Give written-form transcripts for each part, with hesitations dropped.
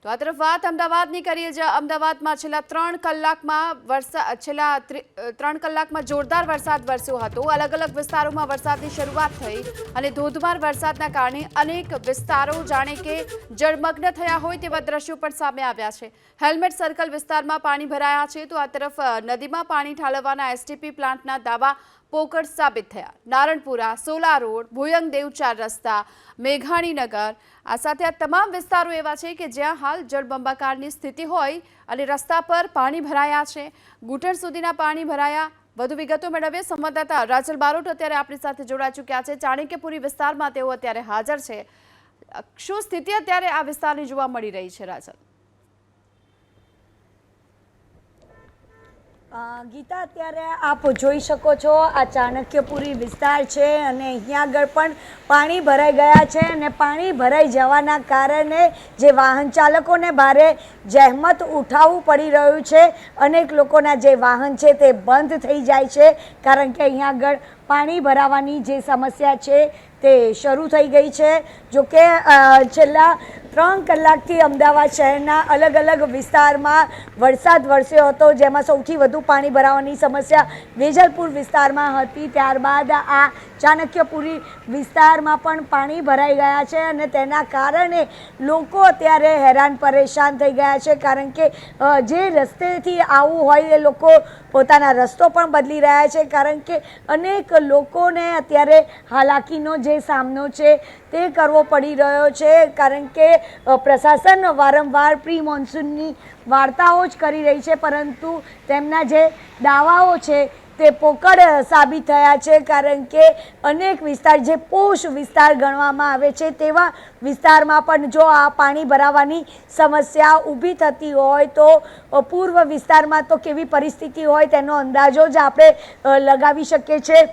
તો આ તરફ વાત અમદાવાદની કરીએ, જ્યાં અમદાવાદમાં છેલ્લા 3 કલાકમાં જોરદાર વરસાદ વરસ્યો હતો। અલગ અલગ વિસ્તારોમાં વરસાદની શરૂઆત થઈ અને ધોધમાર વરસાદના કારણે અનેક વિસ્તારો જાણે કે જળમગ્ન થયા હોય તેવા દ્રશ્યો પણ સામે આવ્યા છે। હેલ્મેટ સર્કલ વિસ્તારમાં પાણી ભરાયા છે, તો આ તરફ નદીમાં પાણી ઠાલવવાના એસટીપી પ્લાન્ટના દાવા પોકળ સાબિત થયા। નારણપુરા, સોલા રોડ, ભુયંગ દેવચાર રસ્તા, મેઘાણીનગર, આ સાથે આ તમામ વિસ્તારો એવા છે કે જ્યાં હાલ જળબંબાકારની સ્થિતિ હોય અને રસ્તા પર પાણી ભરાયા છે, ઘૂંટણ સુધીના પાણી ભરાયા। વધુ વિગતો મેળવીએ સંવાદદાતા રાજલ બારોટ અત્યારે આપણી સાથે જોડાઈ ચૂક્યા છે। ચાણક્યપુરી વિસ્તારમાં તેઓ અત્યારે હાજર છે। શું સ્થિતિ અત્યારે આ વિસ્તારની જોવા મળી રહી છે, રાજલ? ગીતા, અત્યારે આપ જોઈ શકો છો આ ચાણક્યપુરી વિસ્તાર છે અને અહીંયા આગળ પણ પાણી ભરાઈ ગયા છે અને પાણી ભરાઈ જવાના કારણે જે વાહન ચાલકોને ભારે જહેમત ઉઠાવવું પડી રહ્યું છે। અનેક લોકોના જે વાહન છે તે બંધ થઈ જાય છે, કારણ કે અહીંયા આગળ પાણી ભરાવાની જે સમસ્યા છે તે શરૂ થઈ ગઈ છે। જોકે છેલ્લા 3 કલાકથી અમદાવાદ શહેરના અલગ અલગ વિસ્તારમાં વરસાદ વરસ્યો હતો, જેમાં સૌથી વધુ પાણી ભરાવાની સમસ્યા વેજલપુર વિસ્તારમાં હતી। ત્યારબાદ આ ચાણક્યપુરી વિસ્તારમાં પણ પાણી ભરાઈ ગયા છે અને તેના કારણે લોકો અત્યારે હેરાન પરેશાન થઈ ગયા છે, કારણ કે જે રસ્તેથી આવવું હોય એ લોકો પોતાના રસ્તો પણ બદલી રહ્યા છે, કારણ કે અનેક લોકોને અત્યારે હાલાકીનો જે સામનો છે તે કરવો પડી રહ્યો છે, કારણ કે પ્રશાસન વારંવાર પ્રી મોન્સૂનની વાર્તાઓ જ કરી રહી છે, પરંતુ તેમના જે દાવાઓ છે તે પોકળ સાબિત થયા છે, કારણ કે અનેક વિસ્તાર જે પોશ વિસ્તાર ગણવામાં આવે છે તેવા વિસ્તારમાં પણ જો આ પાણી ભરાવાની સમસ્યા ઊભી થતી હોય તો પૂર્વ વિસ્તારમાં તો કેવી પરિસ્થિતિ હોય તેનો અંદાજો જ આપણે લગાવી શકીએ છીએ।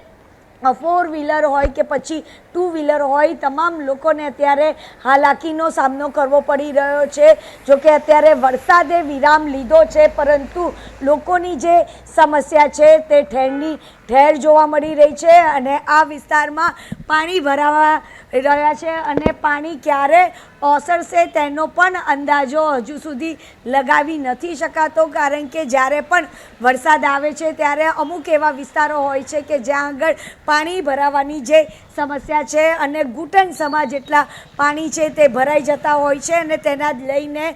4 વ્હીલર હોય કે પછી 2 વ્હીલર હોય, તમામ લોકોને અત્યારે હાલાકીનો સામનો કરવો પડી રહ્યો છે। જોકે અત્યારે વરસાદે વિરામ લીધો છે, પરંતુ લોકોની જે સમસ્યા છે તે ઠેરની ઠેર જોવા મળી રહી છે અને આ વિસ્તારમાં પાણી ભરાવા રહ્યા છે અને પાણી ક્યારે ઓસરશે તેનો પણ અંદાજો હજુ સુધી લગાવી નથી શકાતો, કારણ કે જ્યારે પણ વરસાદ આવે છે ત્યારે અમુક એવા વિસ્તારો હોય છે કે જ્યાં આગળ પાણી ભરાવાની જે સમસ્યા છે અને ઘૂંટણ સમા જેટલા પાણી છે તે ભરાઈ જતા હોય છે અને તેના જ લઈને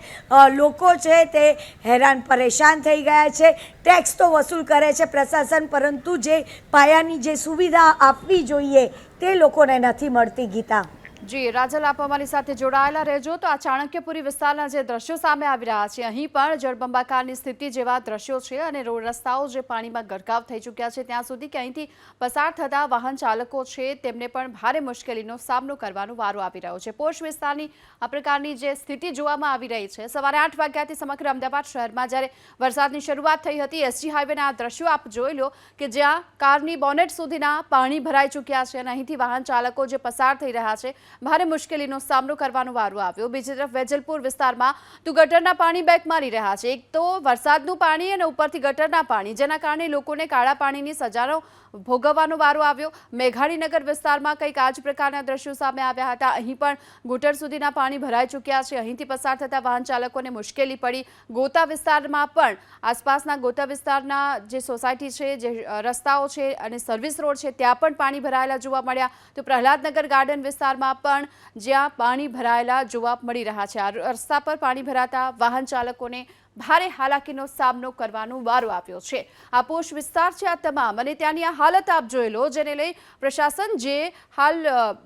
લોકો છે તે હેરાન પરેશાન થઈ ગયા છે। ટેક્સ તો વસૂલ કરે છે પ્રશાસન, પરંતુ જે પાયાની જે સુવિધા આપવી જોઈએ તે લોકોને નથી મળતી। ગીતા જી, રાજલ, આપ અમારી સાથે જોડાયેલા રહેજો। તો આ ચાણક્યપુરી વિસ્તારના જે દ્રશ્યો સામે આવી રહ્યા છે, અહીં પણ જળબંબાકારની સ્થિતિ જેવા દ્રશ્યો છે અને રોડ રસ્તાઓ જે પાણીમાં ગરકાવ થઈ ચૂક્યા છે, ત્યાં સુધી કે અહીંથી પસાર થતા વાહન ચાલકો છે તેમને પણ ભારે મુશ્કેલીનો સામનો કરવાનો વારો આવી રહ્યો છે। પોશ વિસ્તારની આ પ્રકારની જે સ્થિતિ જોવામાં આવી રહી છે, સવારે 8 વાગ્યાથી સમગ્ર અમદાવાદ શહેરમાં જ્યારે વરસાદની શરૂઆત થઈ હતી, એસજી હાઈવેના આ દ્રશ્યો આપ જોઈ લો કે જ્યાં કારની બોનેટ સુધીના પાણી ભરાઈ ચૂક્યા છે અને અહીંથી વાહન ચાલકો જે પસાર થઈ રહ્યા છે ભારે મુશ્કેલીનો સામનો કરવાનો વારો આવ્યો। બીજી તરફ વેજલપુર વિસ્તારમાં તો ગટરના પાણી બેક મારી રહ્યા છે। એક તો વરસાદનું પાણી અને ઉપરથી ગટરના પાણી, જેના કારણે લોકોને કાળા પાણીની સજાનો ભોગવવાનો વારો આવ્યો। મેઘાણીનગર વિસ્તારમાં કંઈક આ જ પ્રકારના દ્રશ્યો સામે આવ્યા હતા। અહીં પણ ઘૂંટણ સુધીના પાણી ભરાઈ ચૂક્યા છે, અહીંથી પસાર થતા વાહન ચાલકોને મુશ્કેલી પડી। ગોતા વિસ્તારમાં પણ આસપાસના ગોતા વિસ્તારના જે સોસાયટી છે, જે રસ્તાઓ છે અને સર્વિસ રોડ છે, ત્યાં પણ પાણી ભરાયેલા જોવા મળ્યા। તો પ્રહલાદનગર ગાર્ડન વિસ્તારમાં પણ જ્યાં પાણી ભરાયેલા જોવા મળી રહ્યા છે, આ રસ્તા પર પાણી ભરાતા વાહન ચાલકોને ભારે હાલાકીનો સામનો કરવાનો વારો આવ્યો છે। આ પોશ વિસ્તાર છે આ તમામ, અને ત્યાંની આ હાલત આપ જોઈ લો, જેને લઈ પ્રશાસન જે હાલ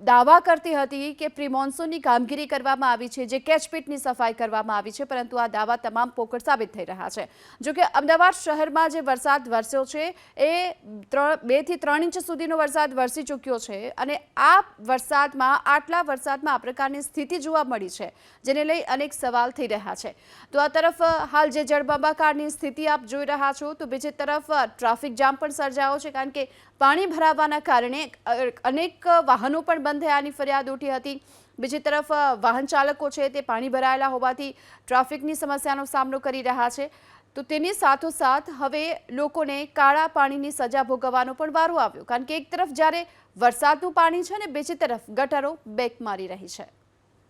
દાવા કરતી હતી કે પ્રી મોન્સૂનની કામગીરી કરવામાં આવી છે, જે કેચપીટની સફાઈ કરવામાં આવી છે, પરંતુ આ દાવા તમામ પોકળ સાબિત થઈ રહ્યા છે। જોકે અમદાવાદ શહેરમાં જે વરસાદ વરસ્યો છે એ 2 થી 3 ઇંચ સુધીનો વરસાદ વરસી ચૂક્યો છે અને આ વરસાદમાં આટલા વરસાદમાં આ પ્રકારની સ્થિતિ જોવા મળી છે, જેને લઈ અનેક સવાલ થઈ રહ્યા છે। તો આ તરફ હાલ જે જળબંબાકારની સ્થિતિ આપ જોઈ રહ્યા છો, તો બીજી તરફ ટ્રાફિક જામ પણ સર્જાયો છે, કારણ કે પાણી ભરાવાના કારણે અનેક વાહનો પણ બંધ થયાની ફરિયાદ ઉઠી હતી। બીજી તરફ વાહન ચાલકો છે તે પાણી ભરાયેલા હોવાથી ટ્રાફિકની સમસ્યાનો સામનો કરી રહ્યા છે। તો તેની સાથોસાથ હવે લોકોને કાળા પાણીની સજા ભોગવવાનો પણ વારો આવ્યો, કારણ કે એક તરફ જ્યારે વરસાદનું પાણી છે ને બીજી તરફ ગટરો બેક મારી રહી છે।